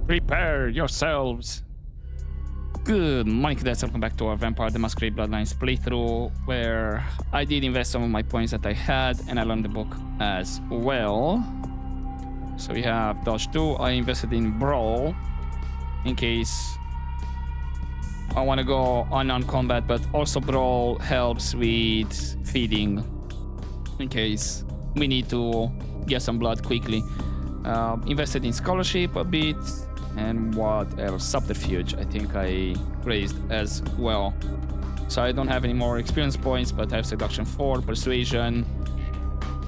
Prepare yourselves. Good morning, cadets. Welcome back to our Vampire The Masquerade Bloodlines playthrough, where I did invest some of my points that I had, and I learned the book as well. So we have Dodge 2. I invested in Brawl in case I want to go on combat, but also Brawl helps with feeding in case we need to get some blood quickly. Invested in Scholarship a bit, and what else? Subterfuge, I think I raised as well. So I don't have any more experience points, but I have Seduction 4, Persuasion,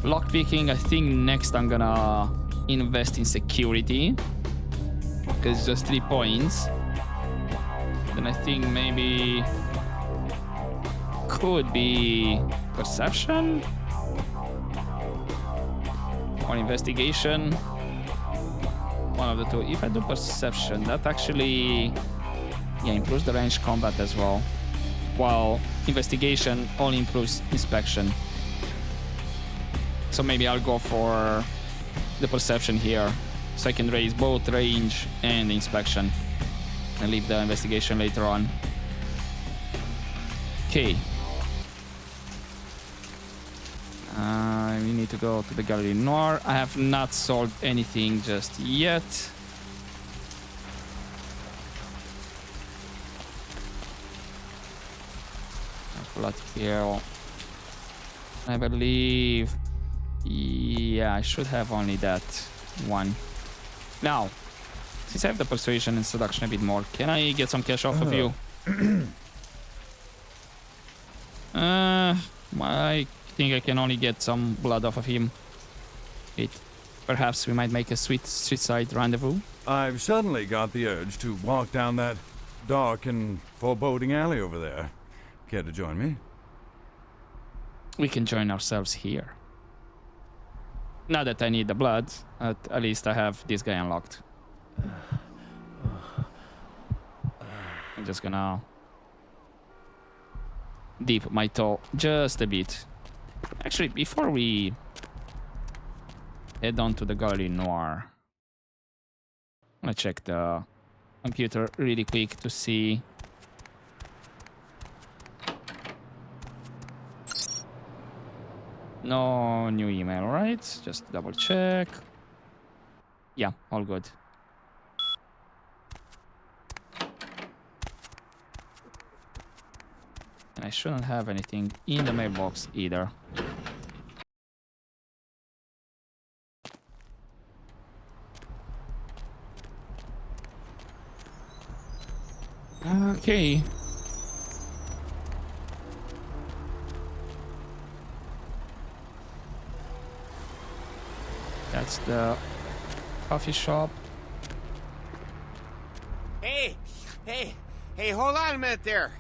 Lockpicking. I think next I'm gonna invest in Security, because it's just 3 points. Then I think maybe could be Perception or Investigation. One of the two. If I do Perception, that actually improves the ranged combat as well, while Investigation only improves Inspection. So maybe I'll go for the Perception here, so I can raise both range and Inspection and leave the Investigation later on. Okay. We need to go to the Gallery Noir. I have not sold anything just yet. Blood Hill. I believe. Yeah, I should have only that one. Now, since I have the Persuasion and Seduction a bit more, can I get some cash off of you? I think I can only get some blood off of him. Perhaps we might make a sweet street-side rendezvous. I've suddenly got the urge to walk down that dark and foreboding alley over there. Care to join me? We can join ourselves here. Not that I need the blood, at least I have this guy unlocked. I'm just gonna dip my toe just a bit. Actually, before we head on to the Gallery Noir, I'm gonna check the computer really quick to see. No new email, right? Just double check. Yeah, all good. And I shouldn't have anything in the mailbox either. Okay. That's the coffee shop. Hey, hold on a minute there.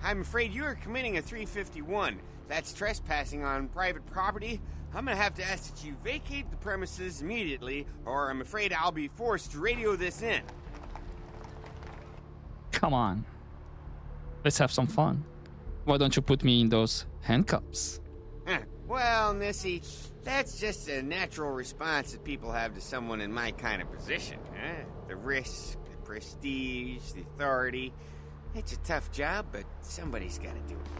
I'm afraid you are committing a 351. That's trespassing on private property. I'm gonna have to ask that you vacate the premises immediately, or I'm afraid I'll be forced to radio this in. Come on. Let's have some fun. Why don't you put me in those handcuffs? Well, Missy, that's just a natural response that people have to someone in my kind of position. The risk, the prestige, the authority. It's a tough job, but somebody's got to do it.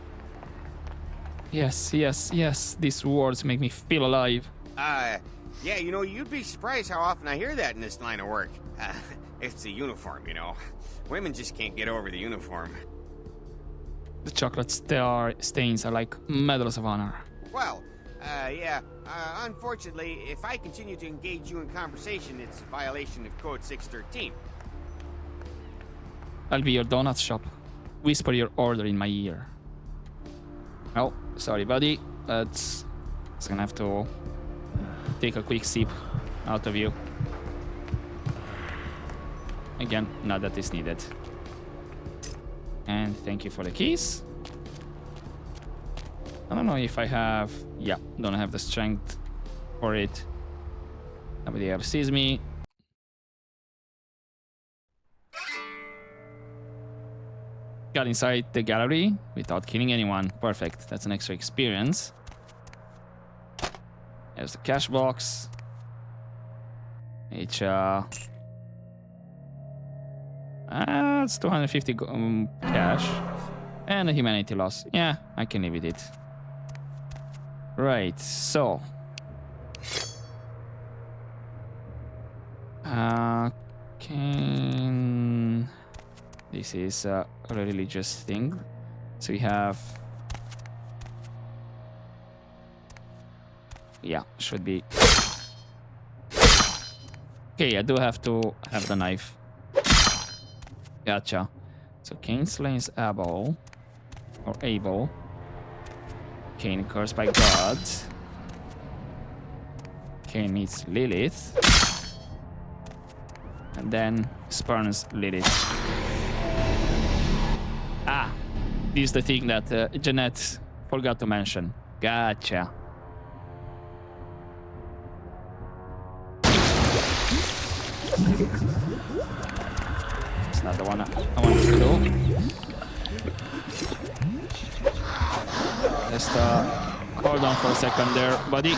Yes. These words make me feel alive. Yeah, you know, you'd be surprised how often I hear that in this line of work. It's the uniform, you know. Women just can't get over the uniform. The chocolate stains are like medals of honor. Well, unfortunately, if I continue to engage you in conversation, it's a violation of Code 613. I'll be your donut shop. Whisper your order in my ear. Oh, sorry, buddy. It's gonna have to take a quick sip out of you. Again, not that is needed. And thank you for the keys. I don't know if I have... Yeah, don't have the strength for it. Nobody else sees me. Got inside the gallery without killing anyone. Perfect. That's an extra experience. There's the cash box. Which It's 250 cash. And a humanity loss. Yeah, I can live with it. Right, so. This is a religious thing. So we have. Yeah, should be. Okay, I do have to have the knife. Gotcha. So Cain slays Abel. Or Abel. Cain cursed by God. Cain meets Lilith. And then spurns Lilith. Ah, this is the thing that Jeanette forgot to mention. Gotcha. It's not the one I wanted to do. Just hold on for a second there, buddy.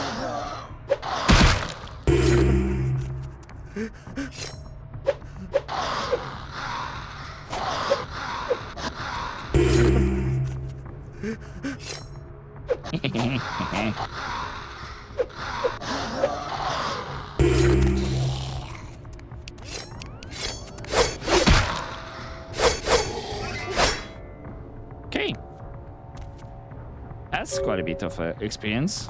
Okay. That's quite a bit of experience.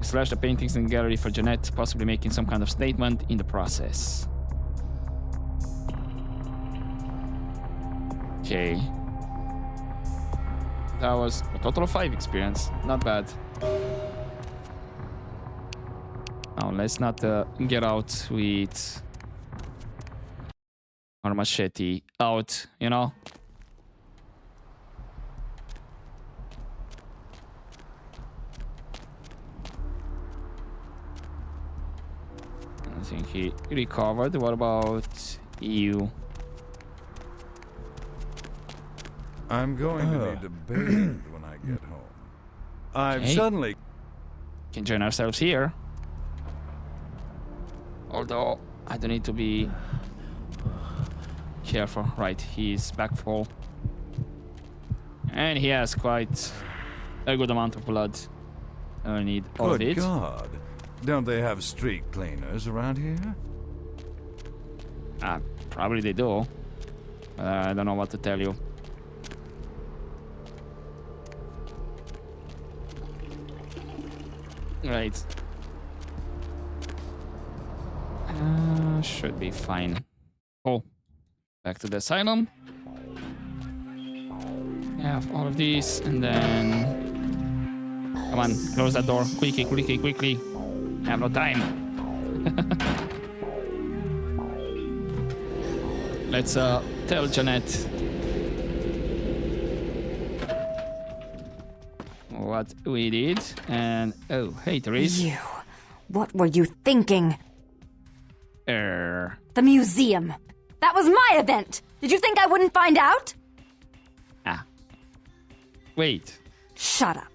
Slash the paintings in the gallery for Jeanette, possibly making some kind of statement in the process. Okay. That was a total of 5 experience. Not bad. Now, let's not get out with our machete out, you know? I think he recovered. What about you? I'm going to need to bathe when I get home. I've suddenly... Can join ourselves here. Although, I don't need to be careful. Right, he's back full. And he has quite a good amount of blood. I need all of it. Good God. Don't they have street cleaners around here? Probably they do. I don't know what to tell you. Right. Should be fine. Oh, back to the asylum. We have all of these, and then... Come on, close that door. Quickly, quickly, quickly. I have no time. Let's tell Jeanette what we did. And oh, hey, Therese. You. What were you thinking? The museum. That was my event. Did you think I wouldn't find out? Wait. Shut up.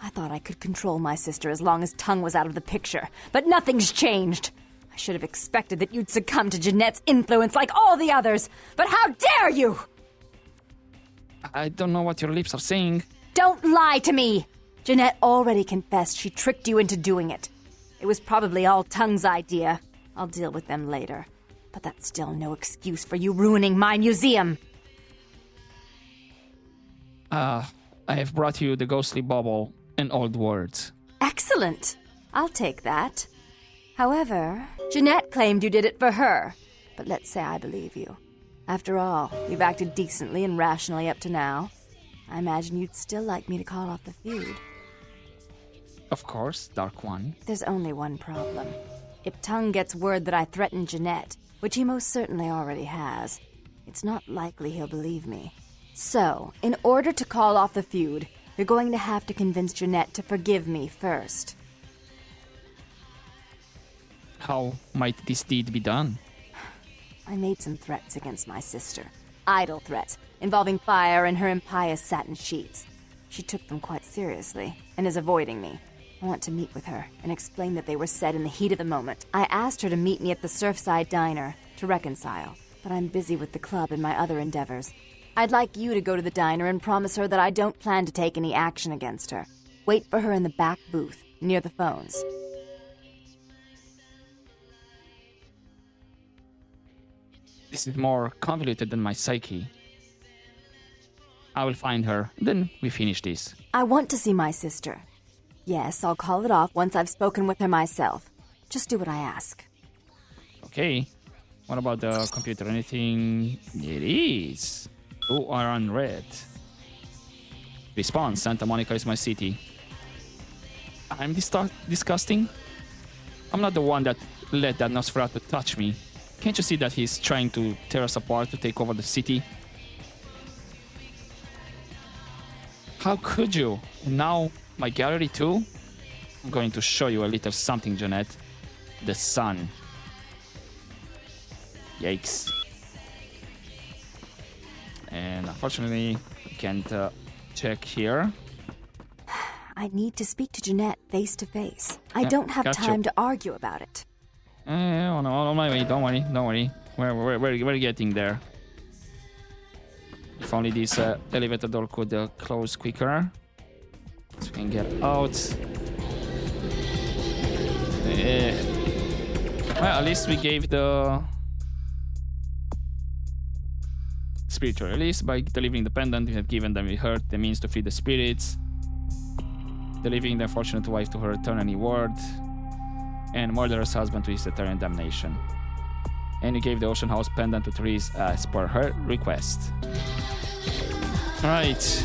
I thought I could control my sister as long as Tongue was out of the picture, but nothing's changed. I should have expected that you'd succumb to Jeanette's influence like all the others, but how dare you! I don't know what your lips are saying. Don't lie to me! Jeanette already confessed she tricked you into doing it. It was probably all Tongue's idea. I'll deal with them later. But that's still no excuse for you ruining my museum. I have brought you the ghostly bauble and old words. Excellent. I'll take that. However, Jeanette claimed you did it for her. But let's say I believe you. After all, you've acted decently and rationally up to now. I imagine you'd still like me to call off the feud. Of course, Dark One. There's only one problem. If Tongue gets word that I threatened Jeanette, which he most certainly already has, it's not likely he'll believe me. So, in order to call off the feud, you're going to have to convince Jeanette to forgive me first. How might this deed be done? I made some threats against my sister. Idle threats, involving fire and her impious satin sheets. She took them quite seriously, and is avoiding me. I want to meet with her, and explain that they were said in the heat of the moment. I asked her to meet me at the Surfside Diner, to reconcile, but I'm busy with the club and my other endeavors. I'd like you to go to the diner and promise her that I don't plan to take any action against her. Wait for her in the back booth, near the phones. This is more convoluted than my psyche. I will find her, then we finish this. I want to see my sister. Yes, I'll call it off once I've spoken with her myself. Just do what I ask. Okay. What about the computer? Anything? It is. You are on red. Response: Santa Monica is my city. I'm disgusting? I'm not the one that let that Nosferatu touch me. Can't you see that he's trying to tear us apart to take over the city? How could you? And now my gallery too? I'm going to show you a little something, Jeanette. The sun. Yikes. And unfortunately, we can't check here. I need to speak to Jeanette face to face. I don't have time to argue about it. On my way. Don't worry. We're getting there. If only this elevator door could close quicker, so we can get out. Well, at least we gave the spiritual release by delivering the pendant. We have given them, we heard, the means to free the spirits, delivering the unfortunate wife to her eternal reward, and murderous husband to his eternal damnation. And we gave the Ocean House pendant to Therese as per her request. Alright.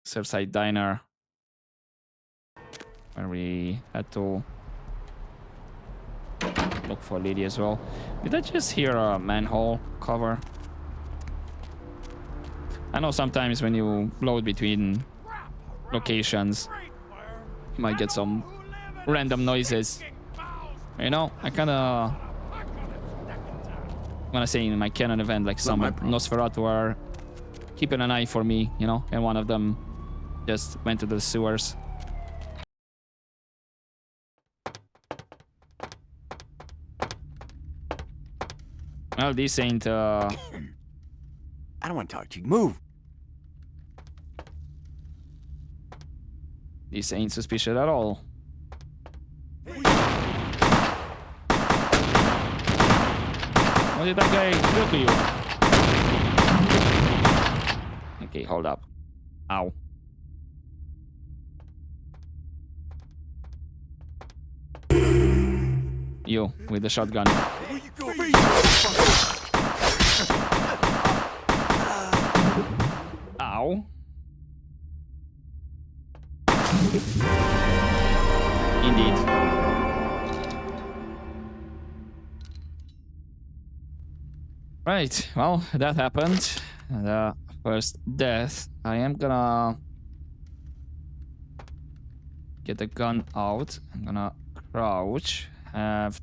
Surfside Diner, where we had to look for Lily as well. Did I just hear a manhole cover? I know sometimes when you load between locations, you might get some random noises. You know, I kinda wanna say in my canon event, like some Nosferatu are keeping an eye for me, you know, and one of them just went to the sewers. Well, this ain't I don't want to talk to you. Move. This ain't suspicious at all. What did that guy do to you? Okay, hold up. Ow. You, with the shotgun. Ow. Indeed. Right, well, that happened. The first death. I am gonna get the gun out. I'm gonna crouch. Have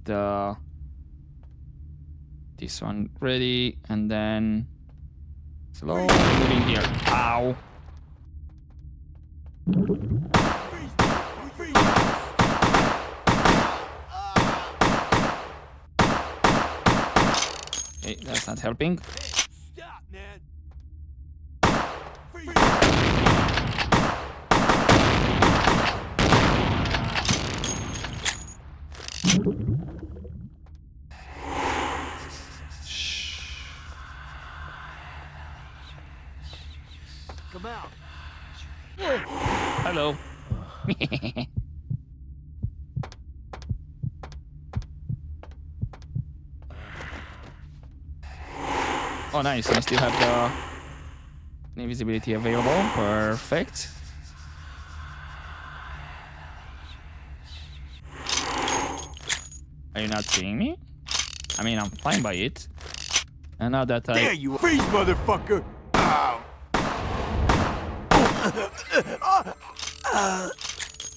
this one ready, and then slowly moving here. Ow. Okay, that's not helping. Stop, man. Come out. Hello. Oh, nice. I still have the invisibility available. Perfect. Are you not seeing me? I mean, I'm fine by it. And now that There you are. Freeze, motherfucker. Ow.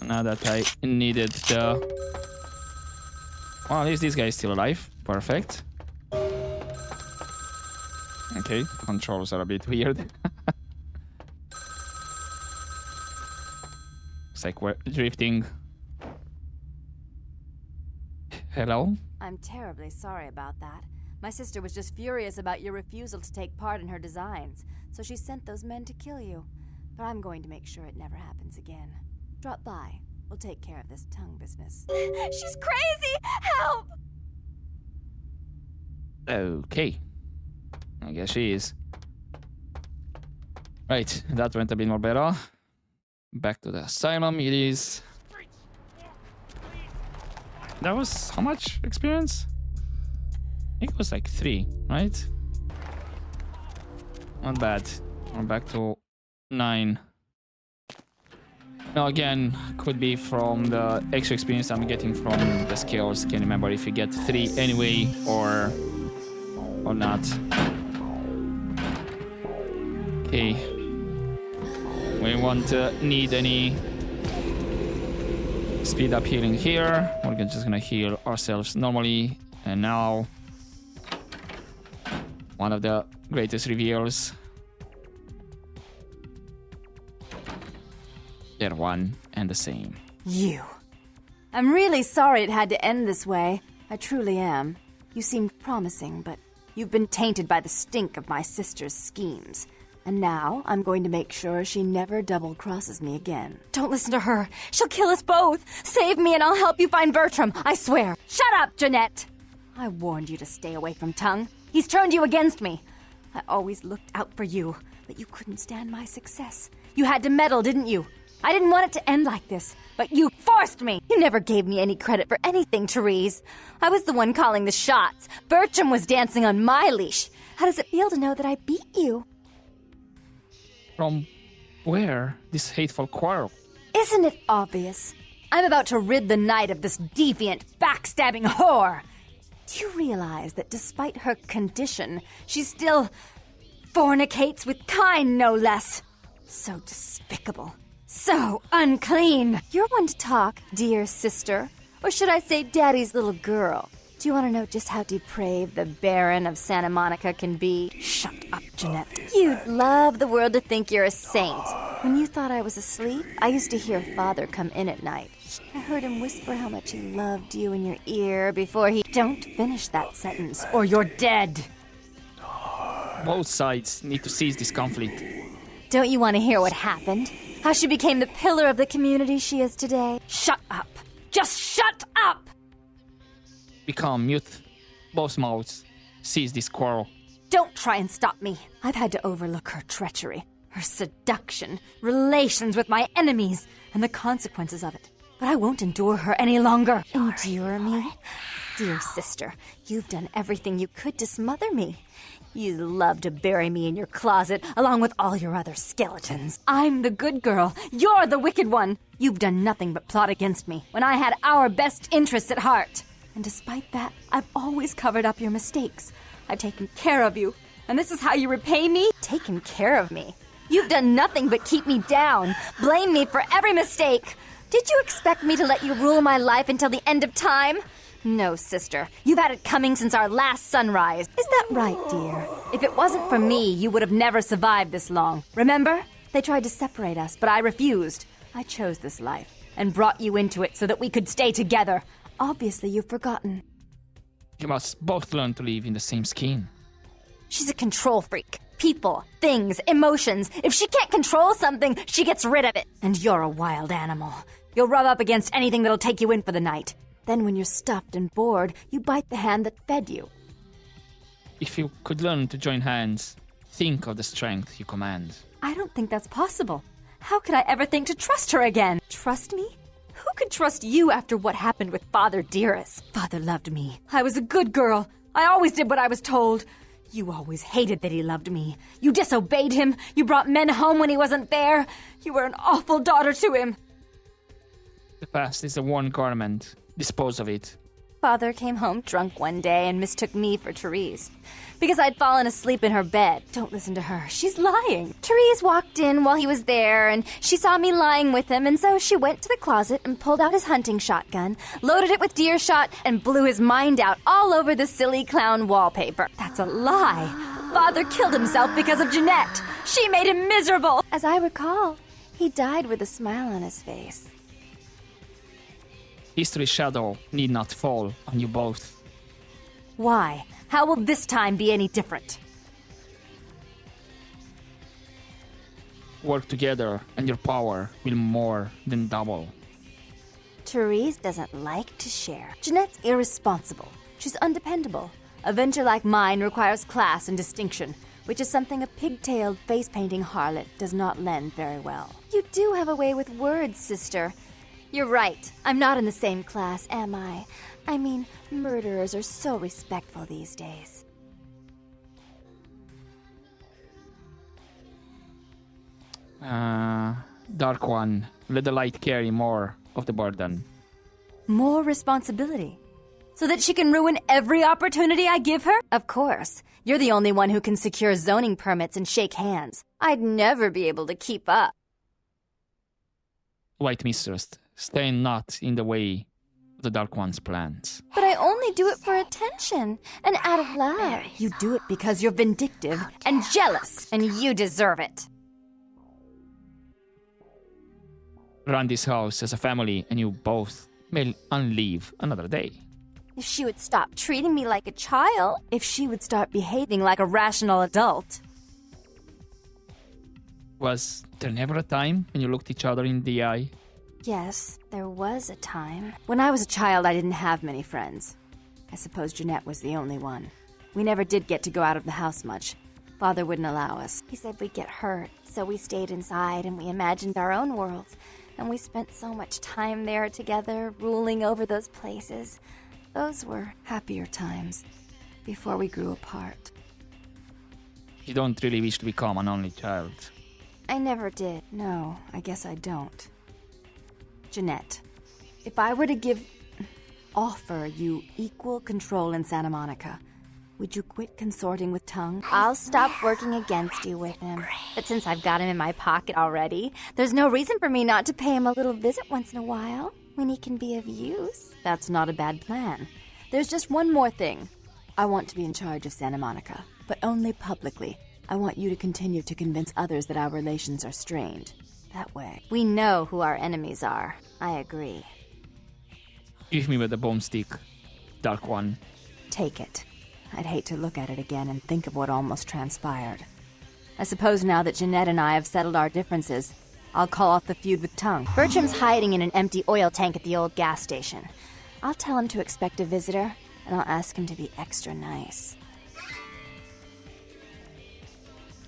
Now that I needed the... Well, at least this guy is still alive. Perfect. Okay, controls are a bit weird. Looks like we're drifting. Hello? I'm terribly sorry about that. My sister was just furious about your refusal to take part in her designs, so she sent those men to kill you. But I'm going to make sure it never happens again. Drop by. We'll take care of this tongue business. She's crazy! Help! Okay. I guess she is. Right, that went a bit more better. Back to the asylum it is. That was how much experience? I think it was like 3, right? Not bad. We're back to 9. Now again, could be from the extra experience I'm getting from the skills. Can't remember if you get 3 anyway or not. Okay. We won't need any speed up healing here. We're just gonna heal ourselves normally. And now, one of the greatest reveals. They're one and the same. You. I'm really sorry it had to end this way. I truly am. You seemed promising, but you've been tainted by the stink of my sister's schemes. And now, I'm going to make sure she never double-crosses me again. Don't listen to her. She'll kill us both. Save me and I'll help you find Bertram. I swear. Shut up, Jeanette! I warned you to stay away from Tongue. He's turned you against me. I always looked out for you, but you couldn't stand my success. You had to meddle, didn't you? I didn't want it to end like this, but you forced me. You never gave me any credit for anything, Therese. I was the one calling the shots. Bertram was dancing on my leash. How does it feel to know that I beat you? From where this hateful quarrel? Isn't it obvious? I'm about to rid the night of this deviant, backstabbing whore. Do you realize that despite her condition, she still fornicates with kind, no less? So despicable. So unclean. You're one to talk, dear sister. Or should I say daddy's little girl? Do you want to know just how depraved the Baron of Santa Monica can be? Shut up, Jeanette. You'd love the world to think you're a saint. When you thought I was asleep, I used to hear Father come in at night. I heard him whisper how much he loved you in your ear before he... Don't finish that sentence, or you're dead. Both sides need to cease this conflict. Don't you want to hear what happened? How she became the pillar of the community she is today? Shut up. Just shut up! Become mute. Both mouths. Cease this quarrel. Don't try and stop me. I've had to overlook her treachery, her seduction, relations with my enemies, and the consequences of it. But I won't endure her any longer. Endure me? Dear sister, you've done everything you could to smother me. You love to bury me in your closet, along with all your other skeletons. I'm the good girl. You're the wicked one. You've done nothing but plot against me, when I had our best interests at heart. And despite that, I've always covered up your mistakes. I've taken care of you. And this is how you repay me? Taken care of me. You've done nothing but keep me down, blame me for every mistake. Did you expect me to let you rule my life until the end of time? No, sister. You've had it coming since our last sunrise. Is that right, dear? If it wasn't for me, you would have never survived this long. Remember? They tried to separate us, but I refused. I chose this life and brought you into it so that we could stay together. Obviously, you've forgotten. You must both learn to live in the same skin. She's a control freak. People, things, emotions. If she can't control something, she gets rid of it. And you're a wild animal. You'll rub up against anything that'll take you in for the night. Then when you're stuffed and bored, you bite the hand that fed you. If you could learn to join hands, think of the strength you command. I don't think that's possible. How could I ever think to trust her again? Trust me? Who could trust you after what happened with Father Dearest? Father loved me. I was a good girl. I always did what I was told. You always hated that he loved me. You disobeyed him. You brought men home when he wasn't there. You were an awful daughter to him. The past is a worn garment. Dispose of it. Father came home drunk one day and mistook me for Therese. Because I'd fallen asleep in her bed. Don't listen to her. She's lying. Therese walked in while he was there, and she saw me lying with him, and so she went to the closet and pulled out his hunting shotgun, loaded it with deer shot, and blew his mind out all over the silly clown wallpaper. That's a lie. Father killed himself because of Jeanette. She made him miserable. As I recall, he died with a smile on his face. history's shadow need not fall on you both. Why? How will this time be any different? Work together and your power will more than double. Therese doesn't like to share. Jeanette's irresponsible. She's undependable. A venture like mine requires class and distinction, which is something a pigtailed, face-painting harlot does not lend very well. You do have a way with words, sister. You're right. I'm not in the same class, am I? I mean, murderers are so respectful these days. Dark One, let the light carry more of the burden. More responsibility. So that she can ruin every opportunity I give her? Of course. You're the only one who can secure zoning permits and shake hands. I'd never be able to keep up. White Mistress, stay not in the way of the Dark One's plans. But I only do it for attention and out of love. You do it because you're vindictive and jealous, and you deserve it. Run this house as a family, and you both may unleave another day. If she would stop treating me like a child, if she would start behaving like a rational adult. Was there never a time when you looked each other in the eye? Yes, there was a time. When I was a child, I didn't have many friends. I suppose Jeanette was the only one. We never did get to go out of the house much. Father wouldn't allow us. He said we'd get hurt, so we stayed inside and we imagined our own worlds. And we spent so much time there together, ruling over those places. Those were happier times, before we grew apart. You don't really wish to become an only child. I never did. No, I guess I don't. Jeanette, if I were to offer you equal control in Santa Monica, would you quit consorting with Tongue? I'll stop working against you with him. But since I've got him in my pocket already, there's no reason for me not to pay him a little visit once in a while, when he can be of use. That's not a bad plan. There's just one more thing. I want to be in charge of Santa Monica, but only publicly. I want you to continue to convince others that our relations are strained. That way, we know who our enemies are. I agree. Give me with the boomstick, Dark One. Take it. I'd hate to look at it again and think of what almost transpired. I suppose now that Jeanette and I have settled our differences, I'll call off the feud with Tongue. Bertram's hiding in an empty oil tank at the old gas station. I'll tell him to expect a visitor, and I'll ask him to be extra nice.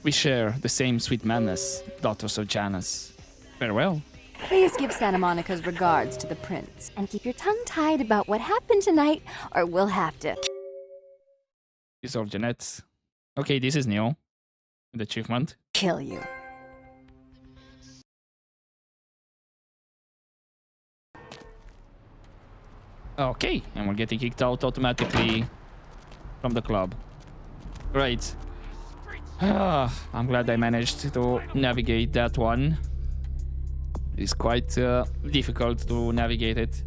We share the same sweet madness, daughters of Janus. Farewell. Please give Santa Monica's regards to the prince, and keep your tongue tied about what happened tonight, or we'll have to... These are Jeanette's. Okay, this is new. The achievement. kill you. Okay, and we're getting kicked out automatically from the club. Great. I'm glad I managed to navigate that one. It's quite difficult to navigate it.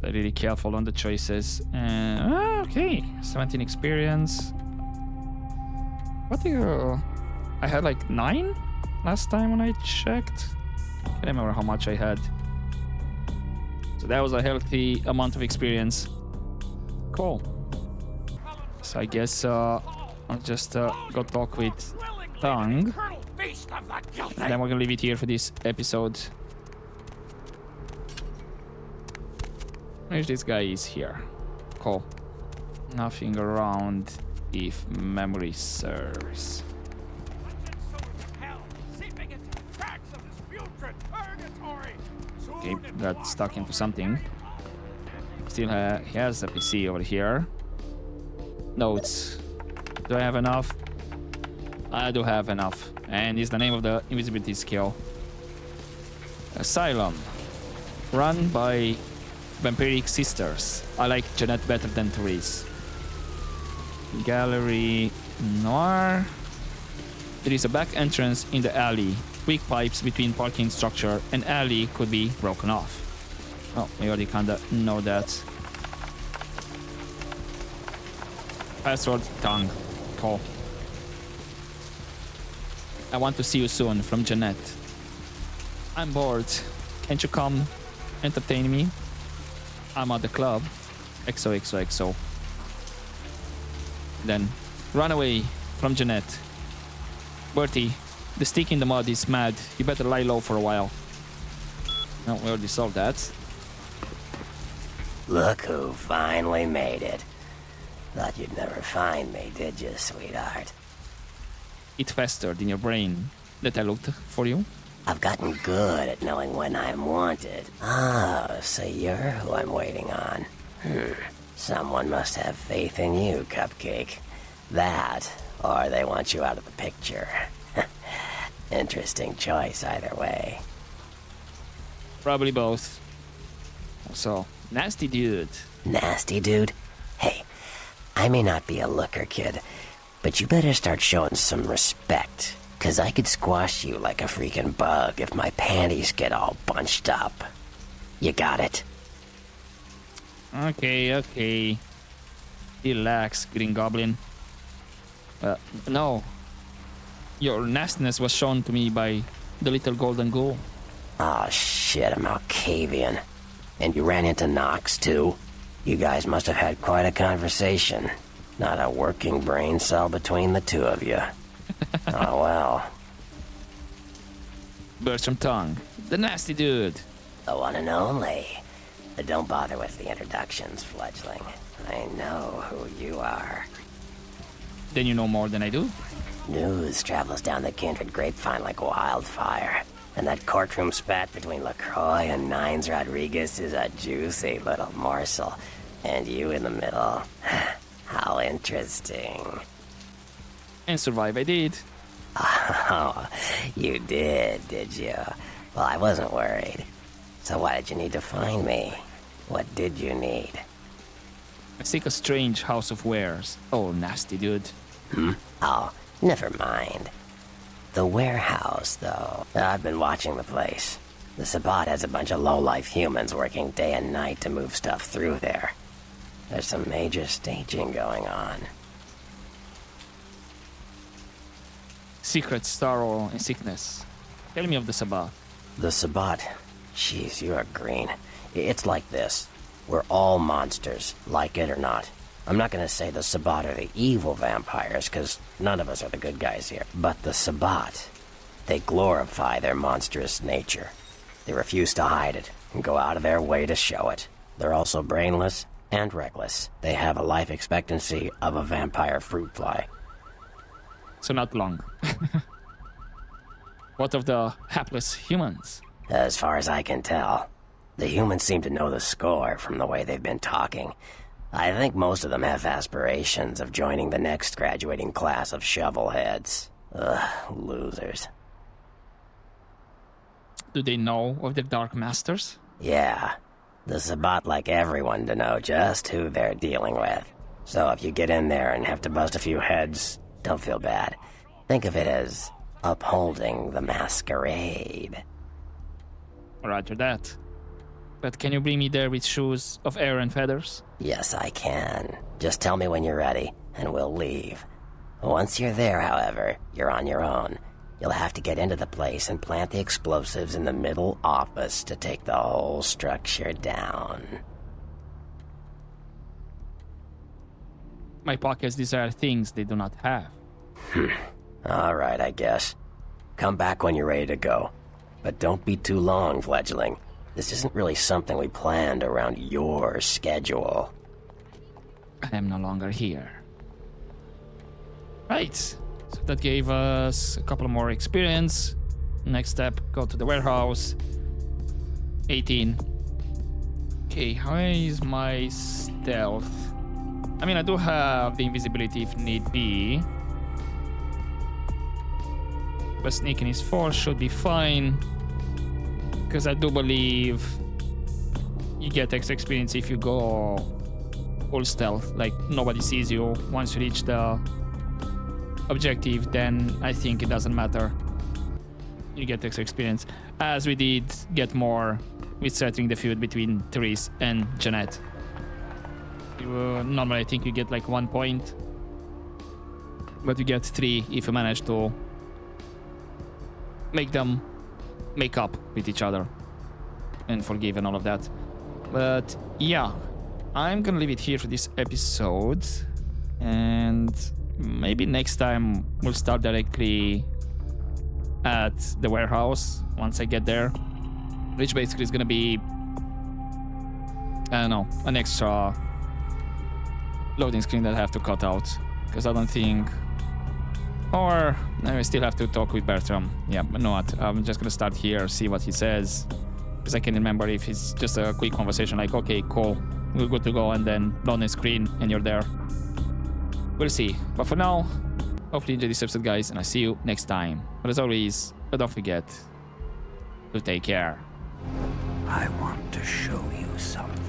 Be really careful on the choices. Okay, 17 experience. What do you... I had like 9 last time when I checked. Can't remember how much I had. So that was a healthy amount of experience. Cool. So I guess I'll just go talk with Tongue. And then we're gonna leave it here for this episode. Where's this guy? Is here. Cool. Nothing around if memory serves. Okay, got stuck into something. Still he has a PC over here. Notes. Do I have enough? I do have enough. And is the name of the invisibility skill. Asylum. Run by Vampiric Sisters. I like Jeanette better than Therese. Gallery Noir. There is a back entrance in the alley. Weak pipes between parking structure and alley could be broken off. Oh, we already kinda know that. Password Tongue. Cool. I want to see you soon from Jeanette. I'm bored. Can't you come entertain me. I'm at the club. XOXOXO. Then run away from Jeanette. Bertie, the stick in the mud is mad. You better lie low for a while. No, we already solved that. Look who finally made it. Thought you'd never find me, did you, sweetheart? It festered in your brain that I looked for you. I've gotten good at knowing when I'm wanted. Oh, so you're who I'm waiting on. Someone must have faith in you, Cupcake. That, or they want you out of the picture. Interesting choice either way. Probably both. So, nasty dude. Nasty dude? Hey, I may not be a looker, kid, but you better start showing some respect. 'Cause I could squash you like a freaking bug if my panties get all bunched up. You got it? Okay. Relax, Green Goblin. No. Your nastiness was shown to me by the little golden ghoul. Oh shit, I'm Malkavian. And you ran into Nox too? You guys must have had quite a conversation. Not a working brain cell between the two of you. Oh well. Bertram Tongue, the nasty dude. The one and only. But don't bother with the introductions, fledgling. I know who you are. Then you know more than I do. News travels down the kindred grapevine like wildfire. And that courtroom spat between LaCroix and Nines Rodriguez is a juicy little morsel. And you in the middle. How interesting. And survive I did. Oh, you did you? Well, I wasn't worried. So why did you need to find me? What did you need? I seek a strange house of wares. Oh, nasty dude. Oh, never mind. The warehouse, though. I've been watching the place. The Sabbat has a bunch of low-life humans working day and night to move stuff through there. There's some major staging going on. Secret, sorrow, and sickness. Tell me of the Sabbath. The Sabbat? Jeez, you are green. It's like this. We're all monsters, like it or not. I'm not gonna say the Sabbat are the evil vampires, because none of us are the good guys here. But the Sabbat, they glorify their monstrous nature. They refuse to hide it, and go out of their way to show it. They're also brainless and reckless. They have a life expectancy of a vampire fruit fly. So not long. What of the hapless humans? As far as I can tell, the humans seem to know the score from the way they've been talking. I think most of them have aspirations of joining the next graduating class of shovelheads. Ugh, losers. Do they know of their dark masters? Yeah, the Sabbat like everyone to know just who they're dealing with. So if you get in there and have to bust a few heads, don't feel bad. Think of it as upholding the masquerade. Roger that. But can you bring me there with shoes of air and feathers? Yes, I can. Just tell me when you're ready, and we'll leave. Once you're there, however, you're on your own. You'll have to get into the place and plant the explosives in the middle office to take the whole structure down. My pockets desire things they do not have. Alright, I guess. Come back when you're ready to go. But don't be too long, fledgling. This isn't really something we planned around your schedule. I am no longer here. Right. So that gave us a couple more experience. Next step, go to the warehouse. 18. Okay, how is my stealth? I mean, I do have the invisibility if need be. But sneaking is 4, should be fine. Because I do believe you get extra experience if you go full stealth. Like, nobody sees you. Once you reach the objective, then I think it doesn't matter. You get extra experience. As we did get more with settling the feud between Therese and Jeanette. Normally I think you get like 1 point. But you get 3 if you manage to make them make up with each other. and forgive and all of that. But yeah, I'm gonna leave it here for this episode, and maybe next time we'll start directly at the warehouse once I get there, which basically is gonna be, I don't know, an extra loading screen that I have to cut out, because I don't think, or I still have to talk with Bertram. Yeah, but no, what, I'm just gonna start here, see what he says, because I can remember if it's just a quick conversation like, okay, cool, we're good to go, and then loading screen and you're there. We'll see. But for now, hopefully you enjoyed this episode, guys, and I'll see you next time. But as always, don't forget to take care. I want to show you something.